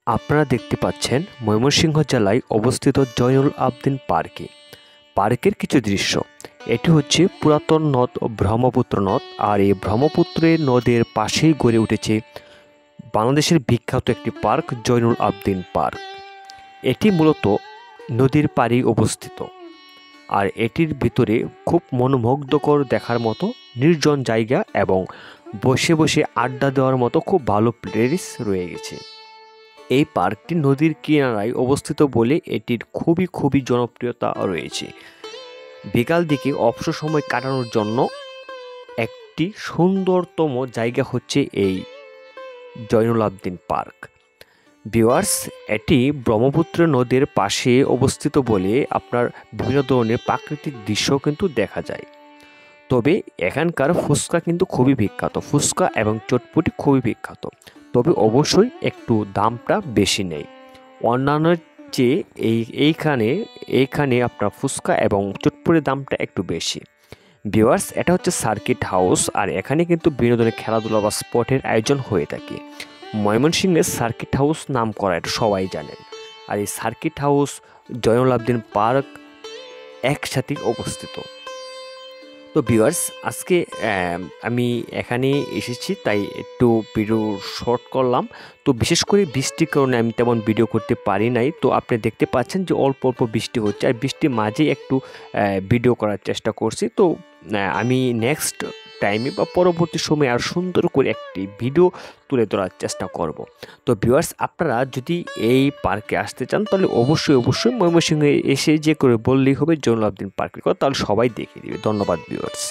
আপনারা দেখতে পাচ্ছেন ময়মনসিংহ জেলায় অবস্থিত জয়নুল আবদিন পার্কের কিছু দৃশ্য। এটি হচ্ছে পুরাতন নদ ব্রহ্মপুত্র নদ, আর এই ব্রহ্মপুত্রের নদের পাশেই গড়ে উঠেছে বাংলাদেশের বিখ্যাত একটি পার্ক জয়নুল আবদিন পার্ক। এটি মূলত নদীর পাড়ে অবস্থিত, আর এটির ভিতরে খুব মনোমুগ্ধকর দেখার মতো নির্জন জায়গা এবং বসে বসে আড্ডা দেওয়ার মতো খুব ভালো প্লেস রয়ে গেছে। এই পার্কটি নদীর কিনারায় অবস্থিত বলে এটির খুবই জনপ্রিয়তা রয়েছে। বিকাল দিকে অবসর সময় কাটানোর জন্য একটি সুন্দরতম জায়গা হচ্ছে এই জয়নুল আবদিন পার্ক। ভিউয়ার্স, এটি ব্রহ্মপুত্র নদীর পাশে অবস্থিত বলে আপনার বিভিন্ন ধরনের প্রাকৃতিক দৃশ্য কিন্তু দেখা যায়। তবে এখানকার ফুচকা কিন্তু খুবই বিখ্যাত, ফুচকা এবং চটপটি খুবই বিখ্যাত। তবে অবশ্যই একটু দামটা বেশি নেই অন্যান্য চেয়ে। এইখানে আপনার ফুচকা এবং চটপটির দামটা একটু বেশি। ভিউয়ার্স, এটা হচ্ছে সার্কিট হাউস, আর এখানে কিন্তু বিনোদনের খেলাধুলা বা স্পটের আয়োজন হয়ে থাকে। ময়মনসিংহের সার্কিট হাউস নাম করা এটা সবাই জানেন। আর এই সার্কিট হাউস জয়নুল আবদিন পার্ক একসাথে অবস্থিত। তো ভিউয়ার্স, আজকে আমি এখানে এসেছি, তাই একটু ভিডিও শর্ট করলাম। তো বিশেষ করে বৃষ্টির কারণে আমি তেমন ভিডিও করতে পারি নাই। তো আপনি দেখতে পাচ্ছেন যে অল্প বৃষ্টি হচ্ছে, আর বৃষ্টির মাঝেই একটু ভিডিও করার চেষ্টা করছি। তো আমি নেক্সট টাইমে বা পরবর্তী সময়ে আর সুন্দর করে একটি ভিডিও তুলে ধরার চেষ্টা করব। তো ভিউয়ার্স, আপনারা যদি এই পার্কে আসতে চান তাহলে অবশ্যই ময়মনসিংহে এসে যে করে বললেই হবে জয়নুল আবদিন পার্কের কথা, তাহলে সবাই দেখিয়ে দিবে। ধন্যবাদ ভিউয়ার্স।